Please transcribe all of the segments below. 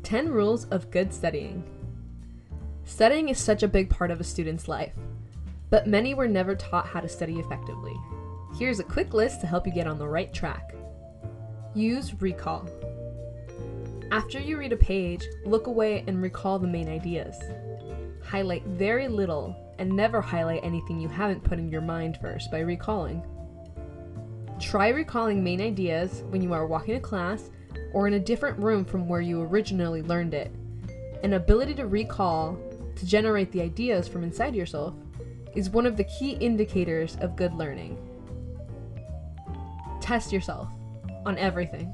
10 Rules of Good Studying. Studying is such a big part of a student's life, but many were never taught how to study effectively. Here's a quick list to help you get on the right track. Use recall. After you read a page, look away and recall the main ideas. Highlight very little and never highlight anything you haven't put in your mind first by recalling. Try recalling main ideas when you are walking to class or in a different room from where you originally learned it. An ability to recall, to generate the ideas from inside yourself, is one of the key indicators of good learning. Test yourself on everything,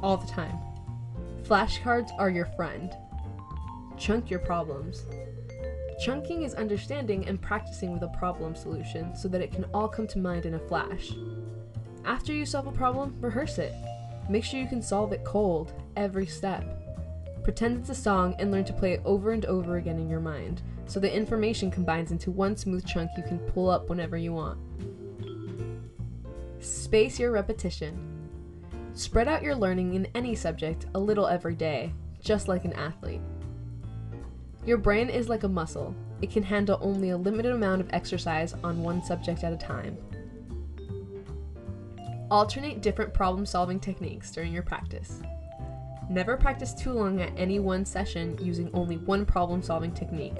all the time. Flashcards are your friend. Chunk your problems. Chunking is understanding and practicing with a problem solution so that it can all come to mind in a flash. After you solve a problem, rehearse it. Make sure you can solve it cold, every step. Pretend it's a song and learn to play it over and over again in your mind, so the information combines into one smooth chunk you can pull up whenever you want. Space your repetition. Spread out your learning in any subject a little every day, just like an athlete. Your brain is like a muscle. It can handle only a limited amount of exercise on one subject at a time. Alternate different problem-solving techniques during your practice. Never practice too long at any one session using only one problem-solving technique.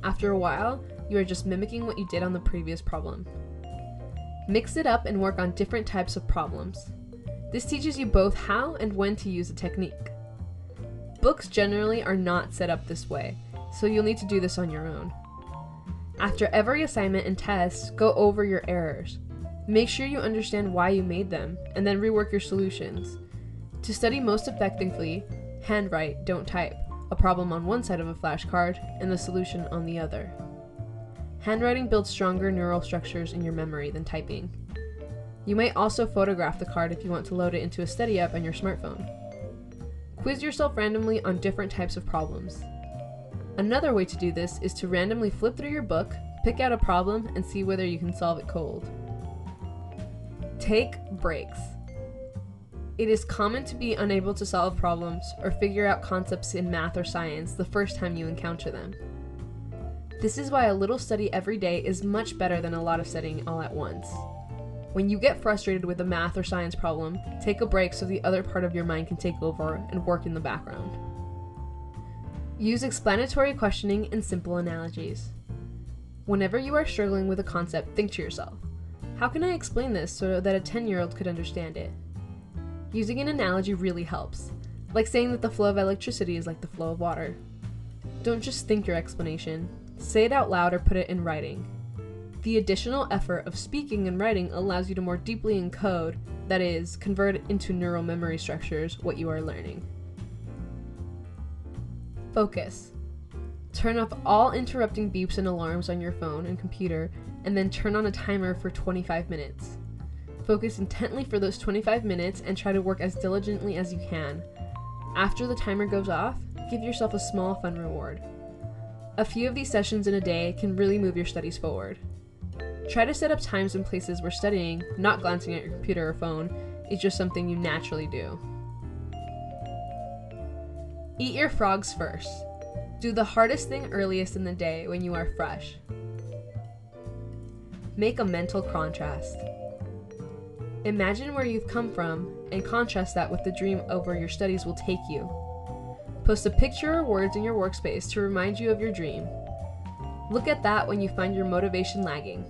After a while, you are just mimicking what you did on the previous problem. Mix it up and work on different types of problems. This teaches you both how and when to use a technique. Books generally are not set up this way, so you'll need to do this on your own. After every assignment and test, go over your errors. Make sure you understand why you made them, and then rework your solutions. To study most effectively, handwrite, don't type, a problem on one side of a flashcard and the solution on the other. Handwriting builds stronger neural structures in your memory than typing. You might also photograph the card if you want to load it into a study app on your smartphone. Quiz yourself randomly on different types of problems. Another way to do this is to randomly flip through your book, pick out a problem, and see whether you can solve it cold. Take breaks. It is common to be unable to solve problems or figure out concepts in math or science the first time you encounter them. This is why a little study every day is much better than a lot of studying all at once. When you get frustrated with a math or science problem, take a break so the other part of your mind can take over and work in the background. Use explanatory questioning and simple analogies. Whenever you are struggling with a concept, think to yourself, how can I explain this so that a 10-year-old could understand it? Using an analogy really helps, like saying that the flow of electricity is like the flow of water. Don't just think your explanation, say it out loud or put it in writing. The additional effort of speaking and writing allows you to more deeply encode, that is, convert into neural memory structures, what you are learning. Focus. Turn off all interrupting beeps and alarms on your phone and computer, and then turn on a timer for 25 minutes. Focus intently for those 25 minutes and try to work as diligently as you can. After the timer goes off, give yourself a small fun reward. A few of these sessions in a day can really move your studies forward. Try to set up times and places where studying, not glancing at your computer or phone, is just something you naturally do. Eat your frogs first. Do the hardest thing earliest in the day when you are fresh. Make a mental contrast. Imagine where you've come from and contrast that with the dream of where your studies will take you. Post a picture or words in your workspace to remind you of your dream. Look at that when you find your motivation lagging.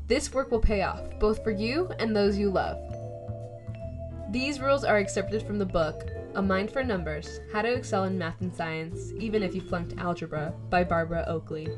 This work will pay off, both for you and those you love. These rules are accepted from the book, A Mind for Numbers, How to Excel in Math and Science, Even if you Flunked Algebra, by Barbara Oakley.